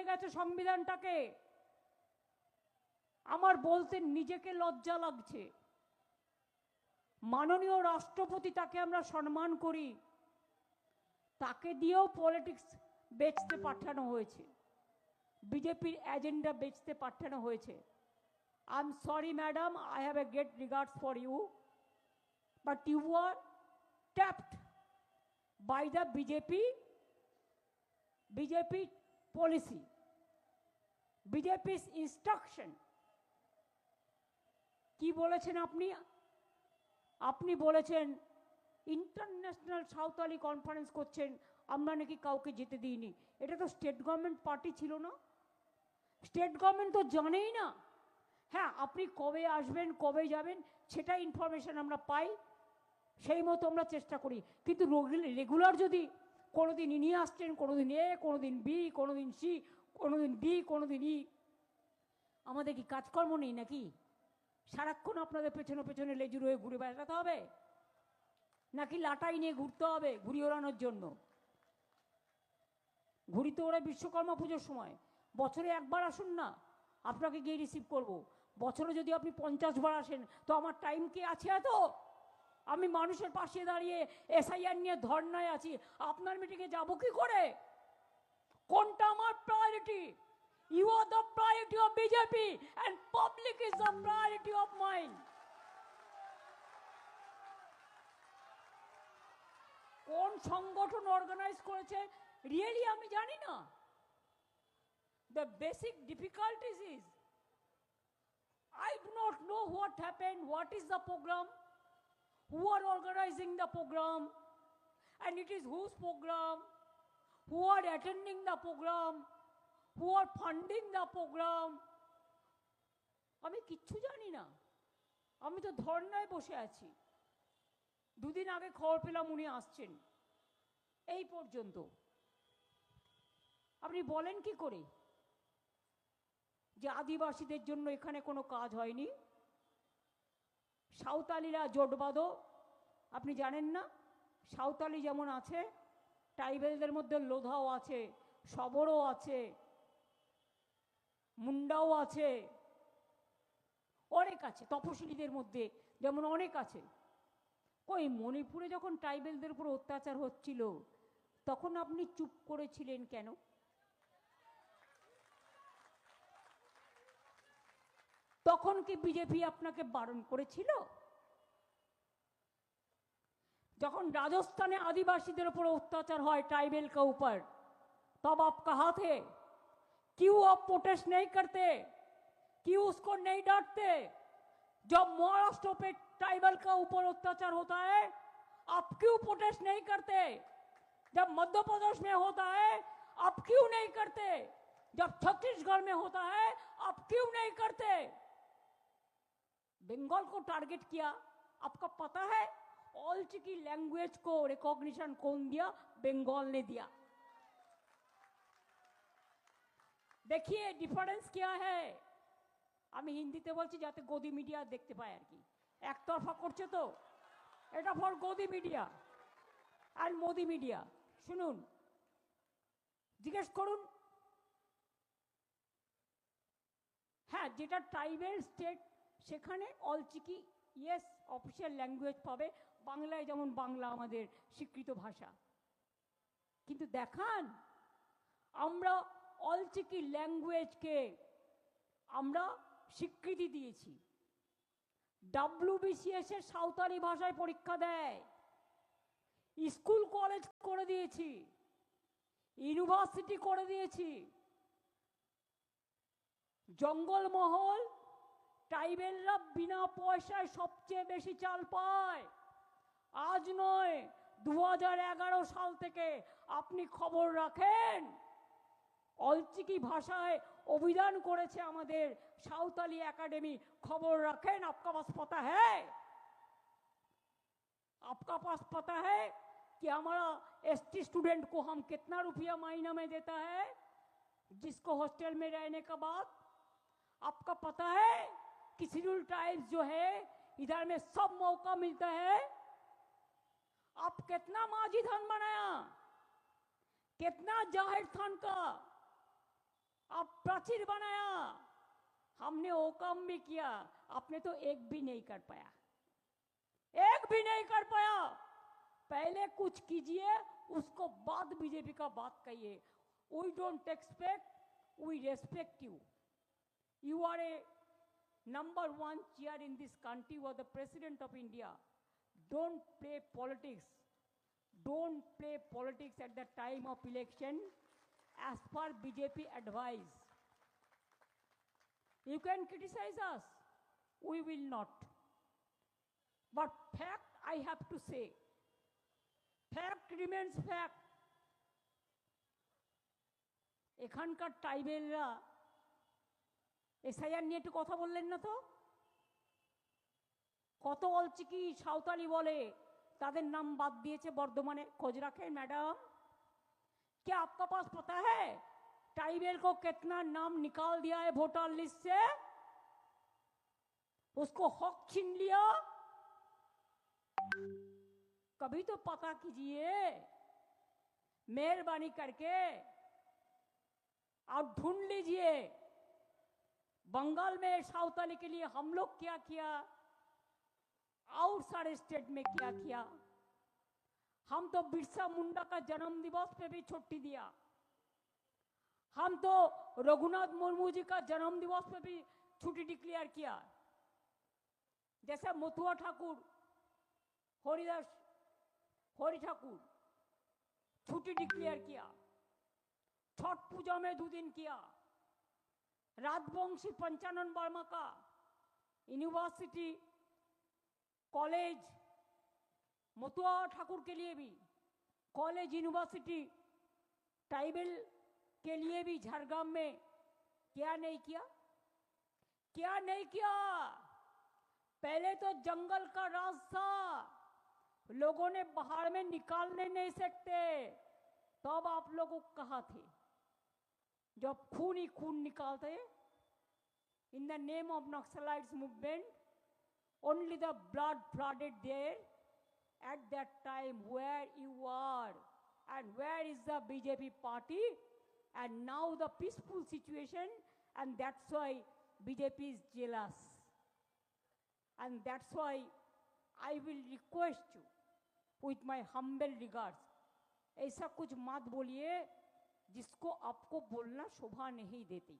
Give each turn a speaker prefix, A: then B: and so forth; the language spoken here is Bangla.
A: গেছে সংবিধানটাকে। আমার বলতে নিজেকে লজ্জা লাগছে। মাননীয় রাষ্ট্রপতি, তাকে আমরা সম্মান করি, তাকে দিয়েও পলিটিক্স বেচতে পাঠানো হয়েছে, বিজেপির এজেন্ডা বেচতে পাঠানো হয়েছে। I am sorry madam, I have a great regards for you, but you are tapped by the BJP policy, বিজেপির ইনস্ট্রাকশন। কি বলেছেন আপনি? আপনি বলেছেন ইন্টারন্যাশনাল সাঁওতালি কনফারেন্স করছেন, আমরা নাকি কাউকে যেতে দিইনি। এটা তো স্টেট গভর্নমেন্ট পার্টি ছিল না, স্টেট গভর্নমেন্ট তো জানেই না। হ্যাঁ, আপনি কবে আসবেন, কবে যাবেন, সেটা ইনফরমেশন আমরা পাই, সেই মতো আমরা চেষ্টা করি। কিন্তু রেগুলার যদি কোনোদিন নিয়ে আসছেন, কোনোদিন এ, কোনোদিন বি, কোনোদিন সি, কোনোদিন ডি, কোনোদিন ই, আমাদের কি কাজকর্ম নেই নাকি? সারাক্ষণ আপনাদের পেছনে পেছনে লেজুর হয়ে ঘুরে বেড়াতে হবে, নাকি লাটাই নিয়ে ঘুরতে হবে ঘুড়ি ওড়ানোর জন্য? ঘুড়ি তো ওরা বিশ্বকর্মা পুজোর সময়, বছরে একবার আসুন না, আপনাকে গিয়ে রিসিভ করব। বছরে যদি আপনি 50 বার আসেন, তো আমার টাইম কি আছে এত? আমি মানুষের পাশে দাঁড়িয়ে এসআইআর নিয়ে ধর্নায় আছি, আপনার মিটিংয়ে যাব কি করে? কোনটা আমার priority? You are the priority of BJP and public is the priority of mind. কোন সংগঠন অর্গানাইজ করেছে রিয়েলি আমি জানি না। The basic difficulties is I do not know what happened, what is the program, who are organizing the program, and it is whose program, who are attending the program, who are funding the program. আমি কিচ্ছু জানি না, আমি তো ধর্নায় বসে আছি। দুদিন আগে খবর পেলাম উনি আসছেন, এই পর্যন্ত। আপনি বলেন কি করে যে আদিবাসীদের জন্য এখানে কোনো কাজ হয়নি? সাঁওতালিরা জোট বাঁধো, আপনি জানেন না? সাঁওতালি যেমন আছে, ট্রাইবেলদের মধ্যে লোধাও আছে, সবরও আছে, মুন্ডাও আছে, অনেক আছে। তপশিলীদের মধ্যে যেমন অনেক আছে। ওই মণিপুরে যখন ট্রাইবেলদের উপর অত্যাচার হচ্ছিল, তখন আপনি চুপ করেছিলেন কেন? তখন কি বিজেপি আপনাকে বারণ করেছিল? যখন রাজস্থানে आदिवासीদের উপর অত্যাচার হয় ट्राइबल के ऊपर, तब आप कहाँ थे? क्यों आप प्रोटेस्ट नहीं करते? क्यों उसको नहीं डांटते? जब महाराष्ट्र पे ट्राइबल का ऊपर अत्याचार होता है, आप क्यों प्रोटेस्ट नहीं करते? जब मध्य प्रदेश में होता है, आप क्यों नहीं करते? जब छत्तीसगढ़ में होता है, आप क्यों नहीं करते? बंगाल को टारगेट किया, आपका पता है? ऑलचिकी लैंग्वेज को रिकॉग्निशन कौन दिया? बंगाल ने दिया। देखिए डिफरेंस क्या है। আমি হিন্দিতে বলছি যাতে গদি মিডিয়া দেখতে পায় আর কি। একতরফা করছে তো, এটা ফর গদি মিডিয়া আর মোদি মিডিয়া। শুনুন, জিজ্ঞেস করুন। হ্যাঁ, যেটা ট্রাইবেল স্টেট সেখানে অলচিকি ইয়েস অফিসিয়াল ল্যাঙ্গুয়েজ পাবে, বাংলায় যেমন বাংলা আমাদের স্বীকৃত ভাষা। কিন্তু দেখান, আমরা অলচিকি ল্যাঙ্গুয়েজকে আমরা স্বীকৃতি দিয়েছি। WBCS এর সাঁওতালি ভাষায় পরীক্ষা দেয়, স্কুল কলেজ করে দিয়েছি, ইউনিভার্সিটি করে দিয়েছি। জঙ্গলমহল ট্রাইবেলরা বিনা পয়সায় সবচেয়ে বেশি চাল পায়। আজ নয়, 2011 সাল থেকে আপনি খবর রাখেন, অলচিকি ভাষায় অভিধাन করেছে আমাদের সাঁওতালি एकेडमी। खबर रखें, आपका पास पता है? आपका पास पता है कि हमारा ST स्टूडेंट को हम कितना रुपया महीना में देता है, जिसको हॉस्टल में रहने का बाद? आपका पता है कि शेड्यूल ट्राइब्स जो है इधर में सब मौका मिलता है। आप कितना माझी थान बनाया, कितना जाहिर थान का अब प्राचीर बनाया, हमने वो काम भी किया, आपने तो एक भी नहीं कर पाया, एक भी नहीं कर पाया। पहले कुछ कीजिए, उसको बाद बीजेपी का बात कहिए। We don't expect, we respect you. You are a number one chair in this country, you are the president of India. Don't play politics. Don't play politics at the time of election as per BJP advice. You can criticize us, we will not. But fact I have to say, fact remains fact. এখানকার ট্রাইবেলরা এসআইআর নিয়ে একটু কথা বললেন না তো? কত অলচিকি সাঁওতালি বলে তাদের নাম বাদ দিয়েছে বর্ধমানে, খোঁজ রাখেন मैडम? क्या आपका पास पता है ट्राइबल को कितना नाम निकाल दिया है वोटर लिस्ट से? उसको हक छीन लिया। कभी तो पता कीजिए मेहरबानी करके, आप ढूंढ लीजिए बंगाल में साउथाली के लिए हम लोग क्या किया, आउटसाइड स्टेट में क्या किया। हम तो बिरसा मुंडा का जन्म दिवस पे भी छुट्टी दिया, हम तो रघुनाथ मुर्मू जी का जन्म दिवस पे भी छुट्टी डिक्लेयर किया। जैसे मथुआ ठाकुर, हरि ठाकुर छुट्टी डिक्लेयर किया, छठ पूजा में 2 दिन किया। राजवंशी पंचानन वर्मा का यूनिवर्सिटी कॉलेज, मथुआ ठाकुर के लिए भी कॉलेज यूनिवर्सिटी, ट्राइबल के लिए भी झारग्राम में क्या नहीं किया, क्या नहीं किया। पहले तो जंगल का राज था, लोगों ने बाहर में निकालने नहीं सकते, तब आप लोग कहाँ थे जब खून ही खून निकालते in the name of Naxalites movement? Only the blood flooded there at that time. Where you are and where is the BJP party? And now the peaceful situation, and that's why BJP is jealous, and that's why I will request you with my humble regards, ऐसा कुछ मत बोलिए जिसको आपको बोलना शोभा नहीं देती।